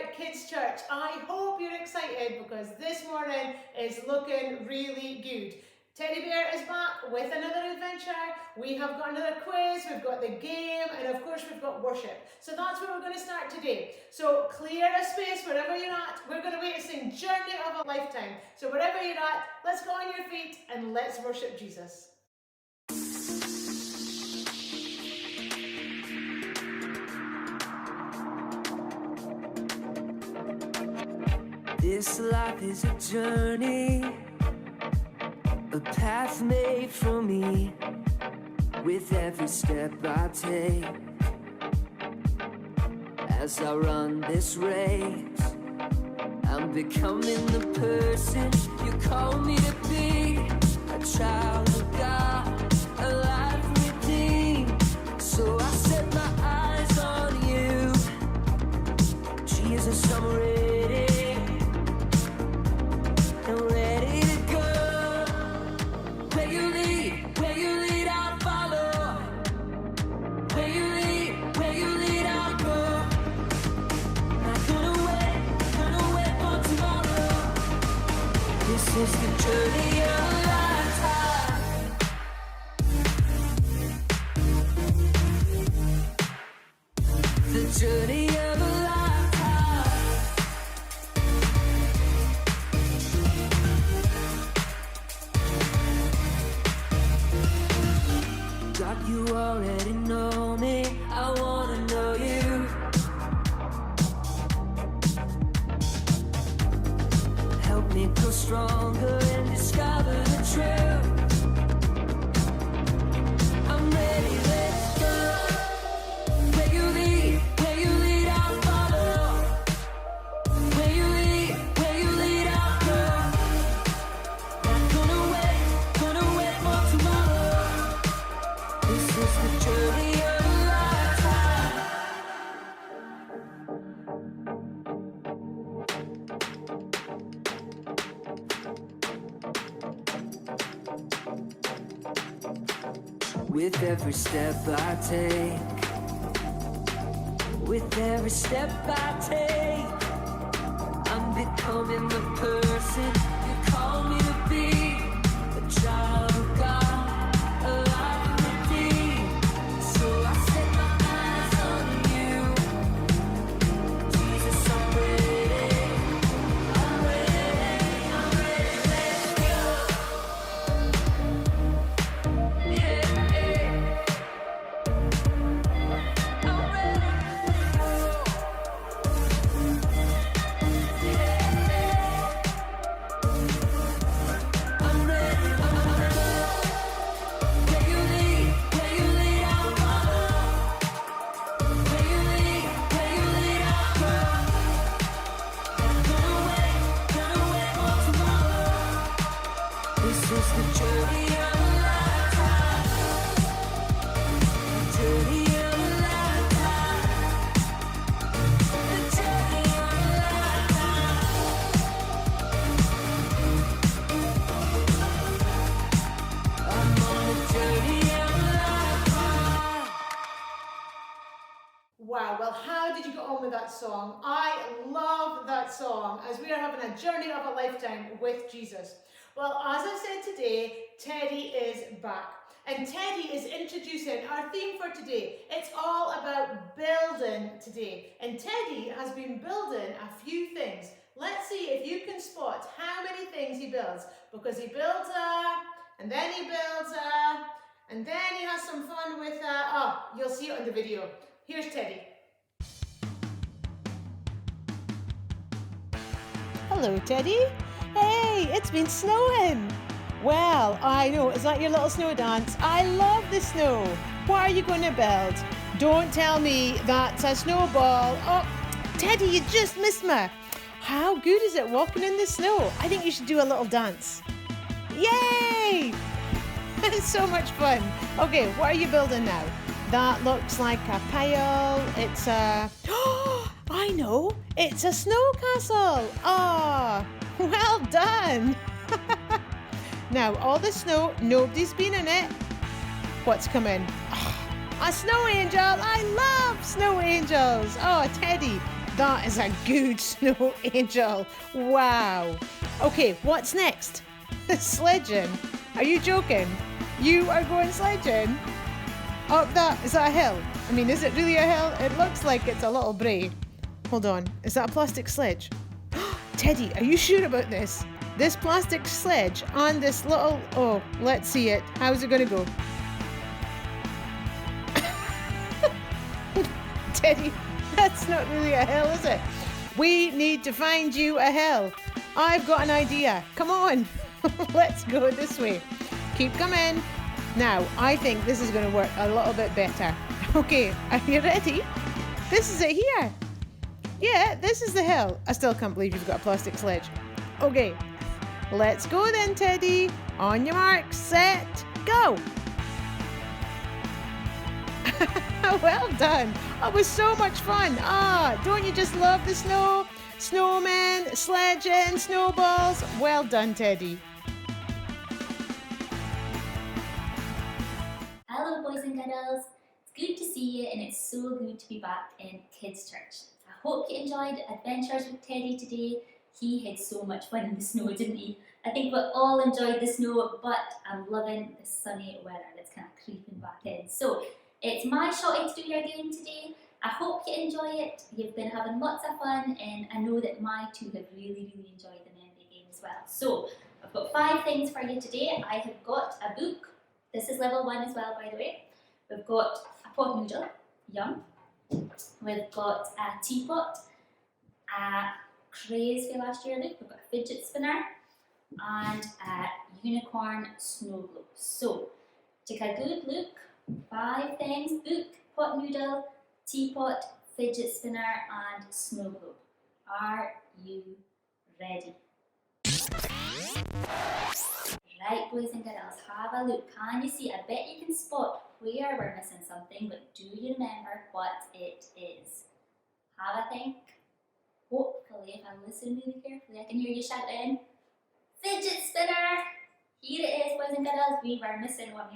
at Kids Church. I hope you're excited because this morning is looking really good. Teddy Bear is back with another adventure. We have got another quiz, we've got the game, and of course we've got worship. So that's where we're going to start today. So clear a space wherever you're at. We're going to wait to sing Journey of a Lifetime. So wherever you're at, let's go on your feet and let's worship Jesus. This life is a journey, a path made for me. With every step I take, as I run this race, I'm becoming the person you call me to be. A child of God, a life redeemed. So I set my eyes on you, Jesus, I'm ready. This is the journey of a lifetime. The journey of a lifetime. God, you already know me. I wanna know you. Help me grow stronger and discover the truth. I'm ready, let's go. Where you lead, I'll follow. Where you lead, I'll go. Not gonna wait for tomorrow. This is the journey of a lifetime. With every step I take, with every step I take, I'm becoming the person you call me to be. A child of God, a life redeemed. So I set my eyes on you, Jesus, I'm ready, let's go. Hey. Wow, well, how did you get on with that song? I love that song as we are having a journey of a lifetime with Jesus. Well, as I said today, Teddy is back. And Teddy is introducing our theme for today. It's all about building today. And Teddy has been building a few things. Let's see if you can spot how many things he builds. Because he builds and then he builds and then he has some fun with oh, you'll see it on the video. Here's Teddy. Hello, Teddy. Hey, it's been snowing. Well, I know. Is that your little snow dance? I love the snow. What are you going to build? Don't tell me that's a snowball. Oh, Teddy, you just missed me. How good is it walking in the snow? I think you should do a little dance. Yay! It's so much fun. Okay, what are you building now? That looks like a pile. It's a... Oh, I know. It's a snow castle. Ah, oh, well done. Now, all the snow, nobody's been in it. What's coming? Oh, a snow angel. I love snow angels. Oh, Teddy, That is a good snow angel. Wow. Okay, what's next? Sledging. Are you joking? You are going sledging? Up that, is that a hill? I mean, is it really a hill? It looks like it's a little brae. Hold on, is that a plastic sledge? Teddy, are you sure about this? This plastic sledge on this little... Oh, let's see it. How's it going to go? Teddy, that's not really a hill, is it? We need to find you a hill. I've got an idea. Come on. Let's go this way. Keep coming. Now, I think this is going to work a little bit better. Okay, are you ready? This is it here. Yeah, this is the hill. I still can't believe you've got a plastic sledge. Okay, let's go then, Teddy. On your mark, set, go. Well done. That was so much fun. Don't you just love the snow? Snowmen, sledging, snowballs. Well done, Teddy. Hello boys and girls, it's good to see you and it's so good to be back in Kids Church. I hope you enjoyed Adventures with Teddy today. He had so much fun in the snow, didn't he? I think we all enjoyed the snow, but I'm loving the sunny weather that's kind of creeping back in. So it's my shot to do your game today. I hope you enjoy it. You've been having lots of fun and I know that my two have really enjoyed the memory game as well. So I've got 5 things for you today. I have got a book. This is level 1 as well, by the way. We've got a pot noodle, yum. We've got a teapot, a craze for last year, Luke. We've got a fidget spinner and a unicorn snow globe. So take a good look. 5 things: book, pot noodle, teapot, fidget spinner and snow globe. Are you ready? Right, boys and girls, have a look. Can you see? I bet you can spot where we're missing something, but do you remember what it is? Have a think. Hopefully, if I listen really carefully, I can hear you shouting, fidget spinner! Here it is, boys and girls. We were missing one.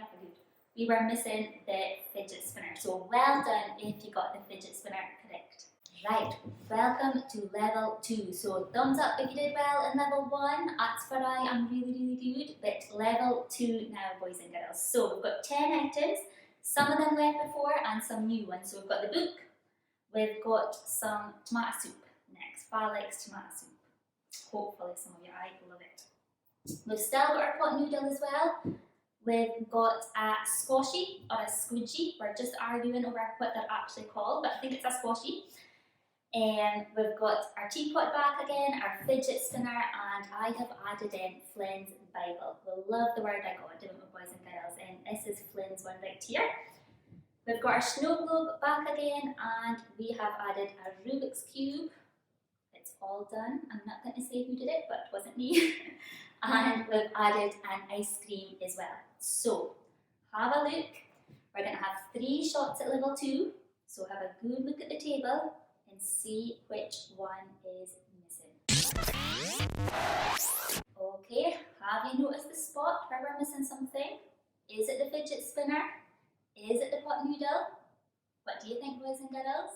We were missing the fidget spinner. So well done if you got the fidget spinner correct. Right, welcome to level 2. So thumbs up if you did well in level 1. That's where I am really good. But level 2 now, boys and girls. So we've got 10 items. Some of them left before and some new ones. So we've got the book. We've got some tomato soup next. Val likes tomato soup. Hopefully some of you, I love it. We've still got our pot noodle as well. We've got a squashy or a squidgy. We're just arguing over what they're actually called, but I think it's a squashy. And we've got our teapot back again, our fidget spinner, and I have added in Flynn's Bible. We love the word I got, didn't we, boys and girls? And this is Flynn's one right here. We've got our snow globe back again, and we have added a Rubik's Cube. It's all done. I'm not going to say who did it, but it wasn't me. And we've added an ice cream as well. So, have a look. We're going to have 3 shots at level 2. So have a good look at the table and see which one is missing. Okay, have you noticed the spot where we're missing something? Is it the fidget spinner? Is it the pot noodle? What do you think, boys and girls?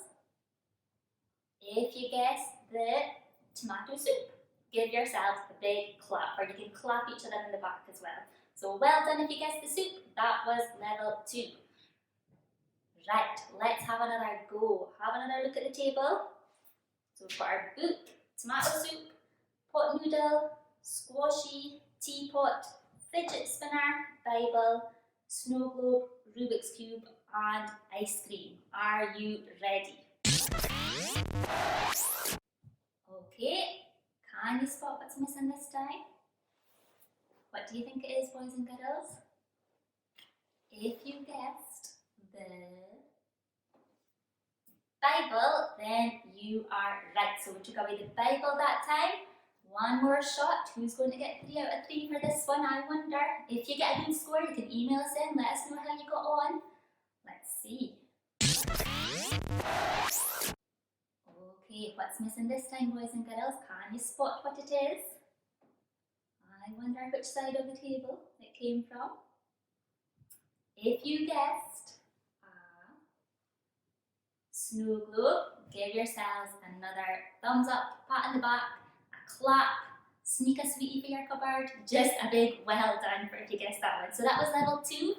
If you guess the tomato soup, give yourselves a big clap, or you can clap each other in the back as well. So well done if you guessed the soup. That was level 2. Right, let's have another go. Have another look at the table. So we've got our book, tomato soup, pot noodle, squashy, teapot, fidget spinner, Bible, snow globe, Rubik's Cube and ice cream. Are you ready? Okay, can you spot what's missing this time? What do you think it is, boys and girls? If you guessed the Bible, then you are right. So we took away the Bible that time. One more shot. Who's going to get 3 out of 3 for this one, I wonder? If you get a good score, you can email us in. Let us know how you got on. Let's see. Okay, what's missing this time, boys and girls? Can you spot what it is? I wonder which side of the table it came from. If you guessed snow globe, give yourselves another thumbs up, pat on the back, a clap, sneak a sweetie for your cupboard, just a big well done for if you guessed that one. So that was level 2,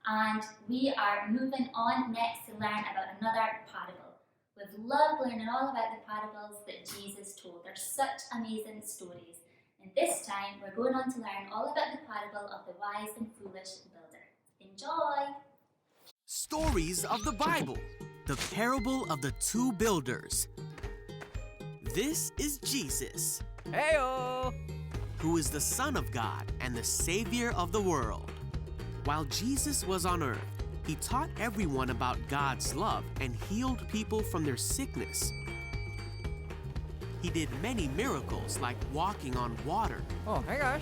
and we are moving on next to learn about another parable. We've loved learning all about the parables that Jesus told. They're such amazing stories. And this time we're going on to learn all about the parable of the wise and foolish builder. Enjoy! Stories of the Bible. The parable of the two builders. This is Jesus. Heyo! Who is the Son of God and the Savior of the world. While Jesus was on earth, he taught everyone about God's love and healed people from their sickness. He did many miracles like walking on water. Oh, hey guys.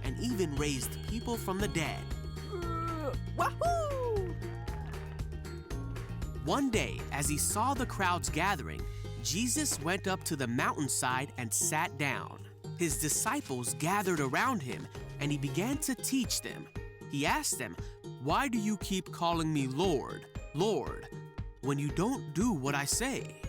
And even raised people from the dead. Wahoo! One day, as he saw the crowds gathering, Jesus went up to the mountainside and sat down. His disciples gathered around him, and he began to teach them. He asked them, "Why do you keep calling me Lord, Lord, when you don't do what I say?"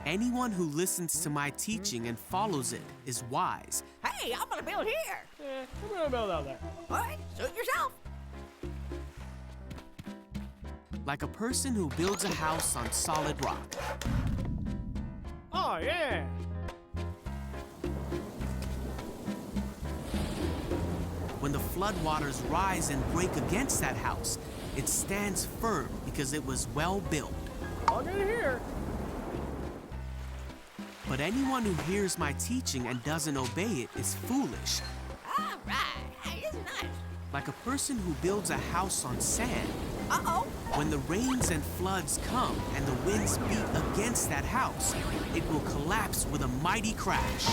Anyone who listens to my teaching and follows it is wise. Hey, I'm gonna build here. I'm gonna build out there. All right, suit yourself. Like a person who builds a house on solid rock. Oh, yeah. When the floodwaters rise and break against that house, it stands firm because it was well built. I'll get it here. But anyone who hears my teaching and doesn't obey it is foolish. All right, hey, it's nice. Like a person who builds a house on sand. Uh-oh. When the rains and floods come and the winds beat against that house, it will collapse with a mighty crash.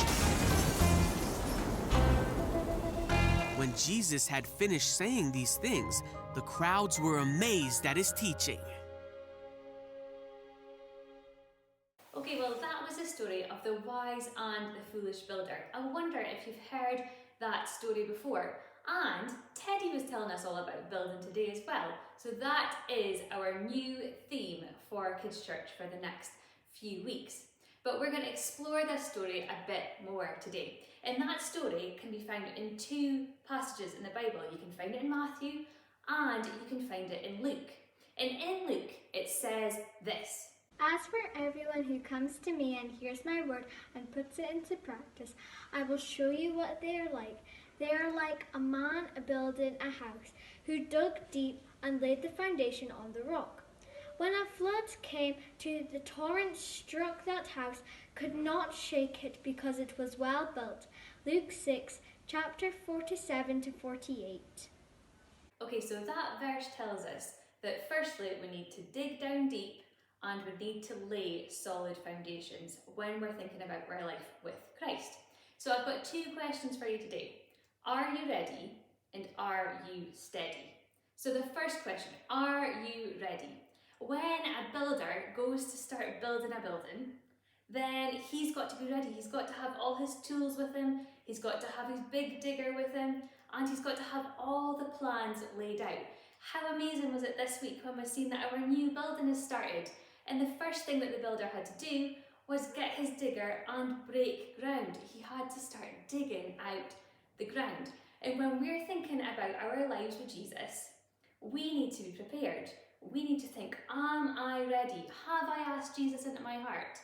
When Jesus had finished saying these things, the crowds were amazed at his teaching. Okay, well that was the story of the wise and the foolish builder. I wonder if you've heard that story before. And Teddy was telling us all about building today as well. So that is our new theme for Kids Church for the next few weeks. But we're going to explore this story a bit more today. And that story can be found in 2 passages in the Bible. You can find it in Matthew and you can find it in Luke. And in Luke it says this. As for everyone who comes to me and hears my word and puts it into practice, I will show you what they are like. They are like a man building a house who dug deep and laid the foundation on the rock. When a flood came, the torrent struck that house, could not shake it because it was well built. Luke 6, chapter 47 to 48. Okay, so that verse tells us that firstly we need to dig down deep and we need to lay solid foundations when we're thinking about our life with Christ. So I've got 2 questions for you today. Are you ready and are you steady? So the first question, are you ready? When a builder goes to start building a building, then he's got to be ready. He's got to have all his tools with him, he's got to have his big digger with him, and he's got to have all the plans laid out. How amazing was it this week when we've seen that our new building has started, and the first thing that the builder had to do was get his digger and break ground. He had to start digging out the ground. And when we're thinking about our lives with Jesus, we need to be prepared. We need to think, am I ready? Have I asked Jesus into my heart?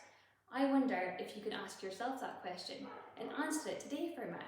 I wonder if you can ask yourself that question and answer it today for a minute.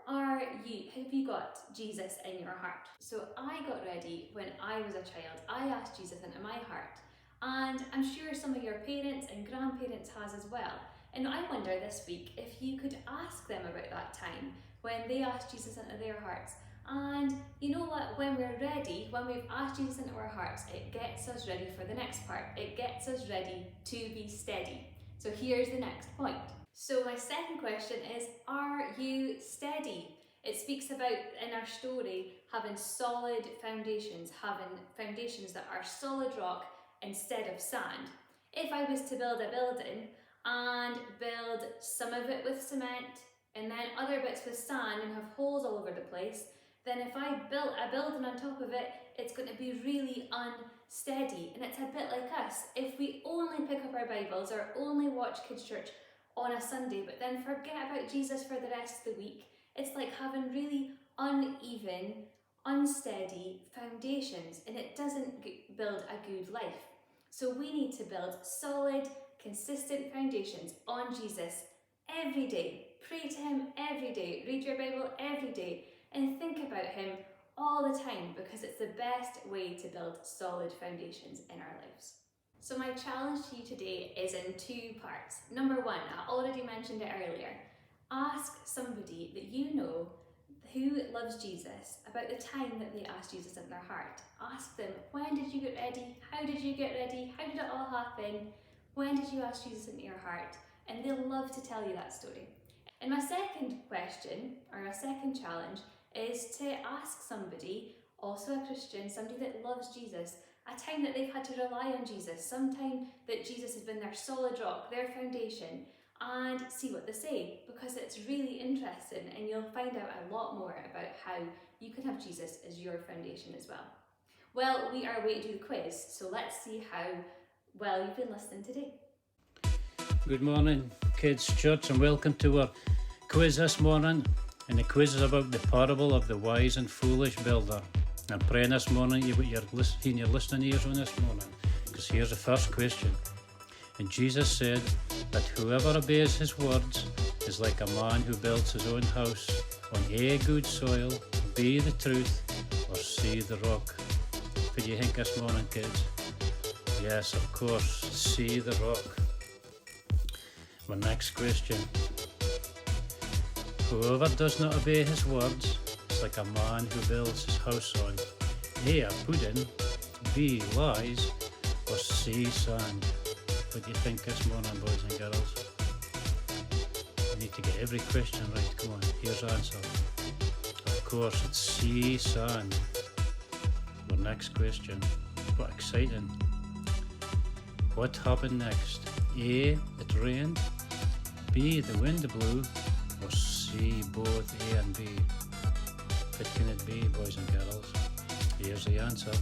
Have you got Jesus in your heart? So I got ready when I was a child. I asked Jesus into my heart. And I'm sure some of your parents and grandparents has as well. And I wonder this week if you could ask them about that time when they asked Jesus into their hearts. And you know what, when we're ready, when we've asked Jesus into our hearts, it gets us ready for the next part. It gets us ready to be steady. So here's the next point. So my second question is, are you steady? It speaks about, in our story, having solid foundations, having foundations that are solid rock instead of sand. If I was to build a building and build some of it with cement and then other bits with sand and have holes all over the place, then if I built a building on top of it, it's going to be really unsteady. And it's a bit like us. If we only pick up our Bibles or only watch kids' church on a Sunday, but then forget about Jesus for the rest of the week, it's like having really uneven, unsteady foundations, and it doesn't build a good life. So we need to build solid, consistent foundations on Jesus every day. Pray to him every day, read your Bible every day, and think about him all the time, because it's the best way to build solid foundations in our lives. So my challenge to you today is in 2 parts. Number 1, I already mentioned it earlier. Ask somebody that you know who loves Jesus about the time that they asked Jesus in their heart. Ask them, when did you get ready? How did you get ready? How did it all happen? When did you ask Jesus into your heart? And they'll love to tell you that story. And my second question, or my second challenge, is to ask somebody, also a Christian, somebody that loves Jesus, a time that they've had to rely on Jesus, some time that Jesus has been their solid rock, their foundation, and see what they say, because it's really interesting and you'll find out a lot more about how you can have Jesus as your foundation as well. Well, we are waiting to do the quiz, so let's see how well you've been listening today. Good morning, Kids Church, and welcome to our quiz this morning. And the quiz is about the parable of the wise and foolish builder. I'm praying this morning you put your listening ears on this morning, because here's the first question. And Jesus said that whoever obeys his words is like a man who builds his own house on A, good soil, B, the truth, or C, the rock. What do you think this morning, kids? Yes, of course, C, the rock. My next question. Whoever does not obey his words is like a man who builds his house on A, a pudding, B, lies, or C, sand. What do you think this morning, boys and girls? You need to get every question right. Come on, here's the answer. Of course, it's C, sand. Our next question. What exciting. What happened next? A, it rained, B, the wind blew, or C, both A and B? What can it be, boys and girls? Here's the answer.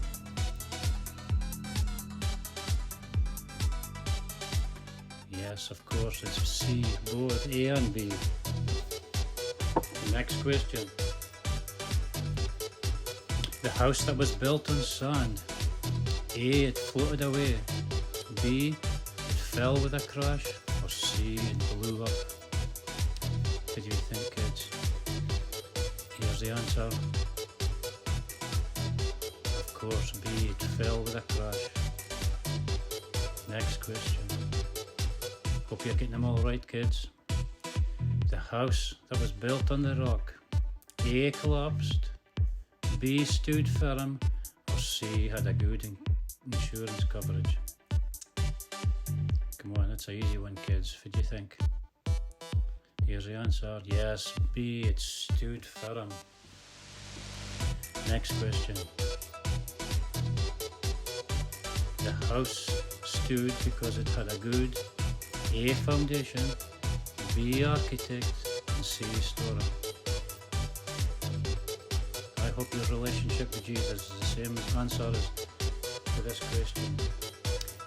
Yes, of course, it's C, both A and B. The next question. The house that was built on sand. A, it floated away. B, it fell with a crash. Or C, it blew up. What do you think, kids? Here's the answer. Of course, B, it fell with a crash. Next question. Hope you're getting them all right, kids. The house that was built on the rock. A, collapsed. B, stood firm. Or C, had a good insurance coverage. Come on, that's an easy one, kids. What do you think? Here's the answer. Yes, B, it stood firm. Next question. The house stood because it had a good A, foundation, B, architect, and C, storer. I hope your relationship with Jesus is the same as answer as to this question.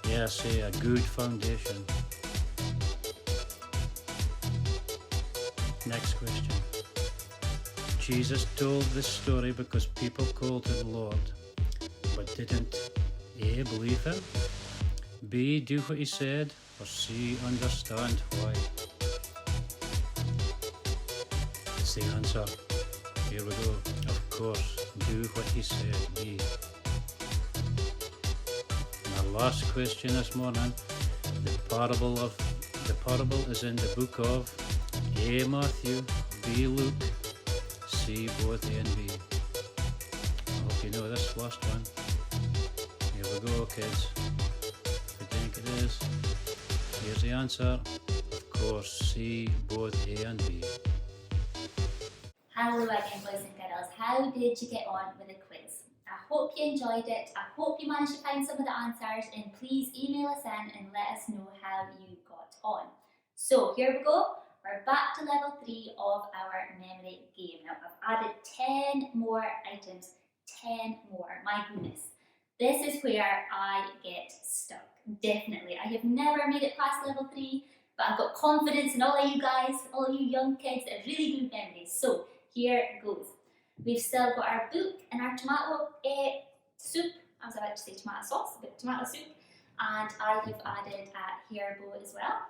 Yes, a good foundation. Next question. Jesus told this story because people called him Lord, but didn't A, believe him, B, do what he said, or C, understand why. It's the answer. Here we go. Of course, do what he said, B. And our last question this morning. The parable is in the book of A, Matthew, B, Luke, C, both A and B. I hope you know this last one. Here we go, kids. What do you think it is? Here's the answer. Of course, C, both A and B. Hello again, boys and girls. How did you get on with the quiz? I hope you enjoyed it. I hope you managed to find some of the answers, and please email us in and let us know how you got on. So here we go. we're back to level 3 of our memory game. Now I've added 10 more items, 10 more, my goodness. This is where I get stuck, definitely. I have never made it past level 3, but I've got confidence in all of you guys, all you young kids that have really good memories. So here goes. We've still got our book and our tomato soup. I was about to say tomato sauce, but tomato soup. And I have added a hair bow as well.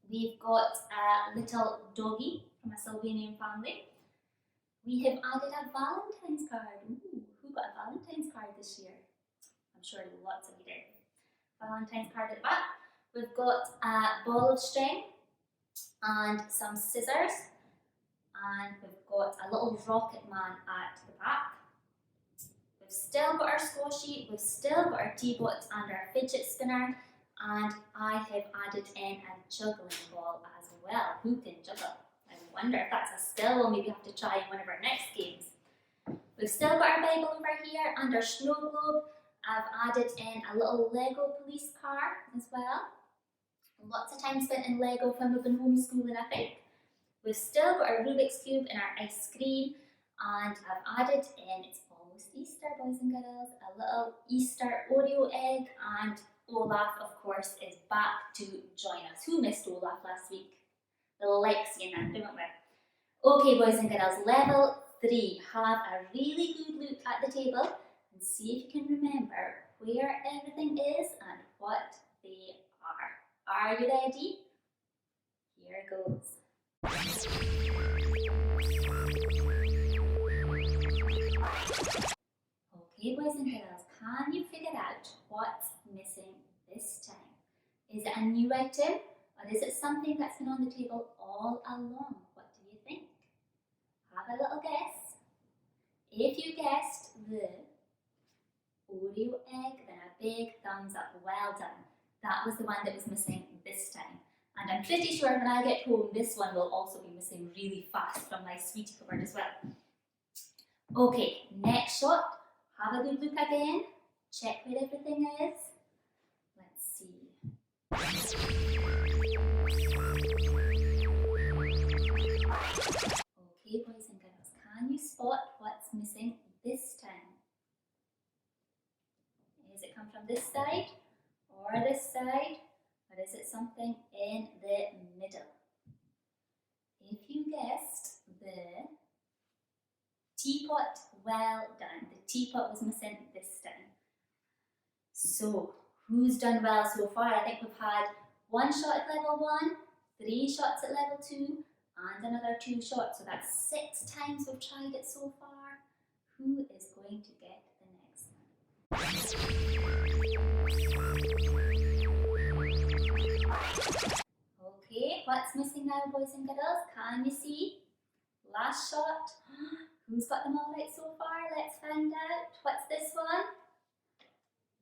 We've got a little doggy from a Sylvanian family. We have added a Valentine's card. Ooh, who got a Valentine's card this year? I'm sure lots of you did. Valentine's card at the back. We've got a ball of string and some scissors. And we've got a little rocket man at the back. We've still got our squashy, we've still got our teapot and our fidget spinner, and I have added in a juggling ball as well. Who can juggle? I wonder if that's a skill we'll maybe have to try in one of our next games. We've still got our Bible over here and our snow globe. I've added in a little Lego police car as well. Lots of time spent in Lego when we've been homeschooling, I think. We've still got our Rubik's Cube and our ice cream, and I've added in, it's almost Easter, boys and girls, a little Easter Oreo egg, and Olaf, of course, is back to join us. Who missed Olaf last week? We like seeing that, don't we? Okay, boys and girls, level 3. Have a really good look at the table and see if you can remember where everything is and what they are. Are you ready? Here goes. Okay, boys and girls, can you figure out what's missing this time? Is it a new item, or is it something that's been on the table all along? What do you think? Have a little guess. If you guessed the Oreo egg, then a big thumbs up. Well done. That was the one that was missing this time. And I'm pretty sure when I get home, this one will also be missing really fast from my sweetie cupboard as well. Okay, next shot. Have a good look again. Check where everything is. Let's see. Okay, boys and girls, can you spot what's missing this time? Does it come from this side or this side? Or is it something in the middle? If you guessed the teapot, well done. The teapot was missing this time. So, who's done well so far? I think we've had 1 shot at level 1, 3 shots at level 2, and another 2 shots. So that's 6 times we've tried it so far. Who is going to get the next one? Okay, what's missing now, boys and girls? Can you see? Last shot. Who's got them all right so far? Let's find out. What's this one?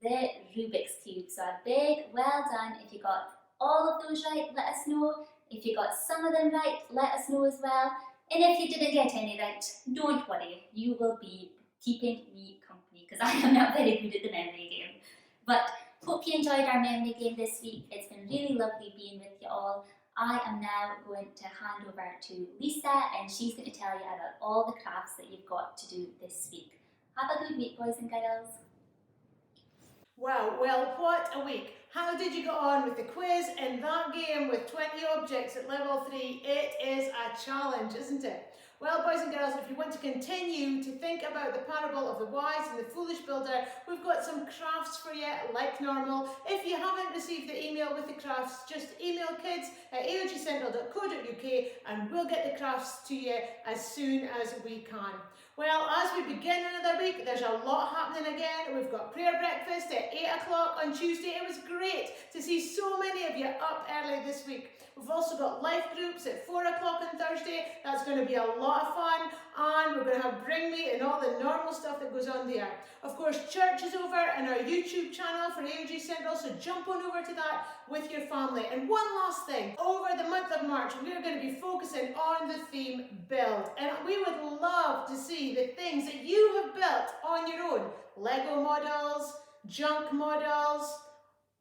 The Rubik's Cube. So a big well done. If you got all of those right, let us know. If you got some of them right, let us know as well. And if you didn't get any right, don't worry. You will be keeping me company because I am not very good at the memory game. But hope you enjoyed our memory game this week. It's been really lovely being with you all. I am now going to hand over to Lisa and she's going to tell you about all the crafts that you've got to do this week. Have a good week, boys and girls. Wow, well, what a week. How did you get on with the quiz in that game with 20 objects at level 3? It is a challenge, isn't it? Well, boys and girls, if you want to continue to think about the parable of the wise and the foolish builder, we've got some crafts for you like normal. If you haven't received the email with the crafts, just email kids@aogcentral.co.uk and we'll get the crafts to you as soon as we can. Well, as we begin another week, there's a lot happening again. We've got prayer breakfast at 8 o'clock on Tuesday. It was great to see so many of you up early this week. We've also got life groups at 4 o'clock on Thursday. That's going to be a lot of fun. And we're going to have Bring Me and all the normal stuff that goes on there. Of course, church is over and our YouTube channel for AOG Central, so jump on over to that with your family. And one last thing, over the month of March, we're going to be focusing on the theme Build. And we would love to see the things that you have built on your own. Lego models, junk models,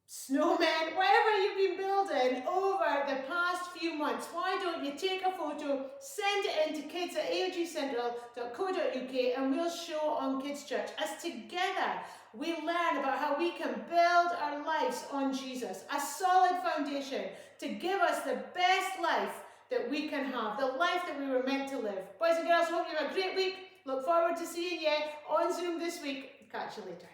Snowmen, whatever you've been building over the past few months, why don't you take a photo, send it in to kids@aogcentral.co.uk and we'll show on Kids Church as together we learn about how we can build our lives on Jesus, a solid foundation to give us the best life that we can have, the life that we were meant to live. Boys and girls, hope you have a great week. Look forward to seeing you on Zoom this week. Catch you later.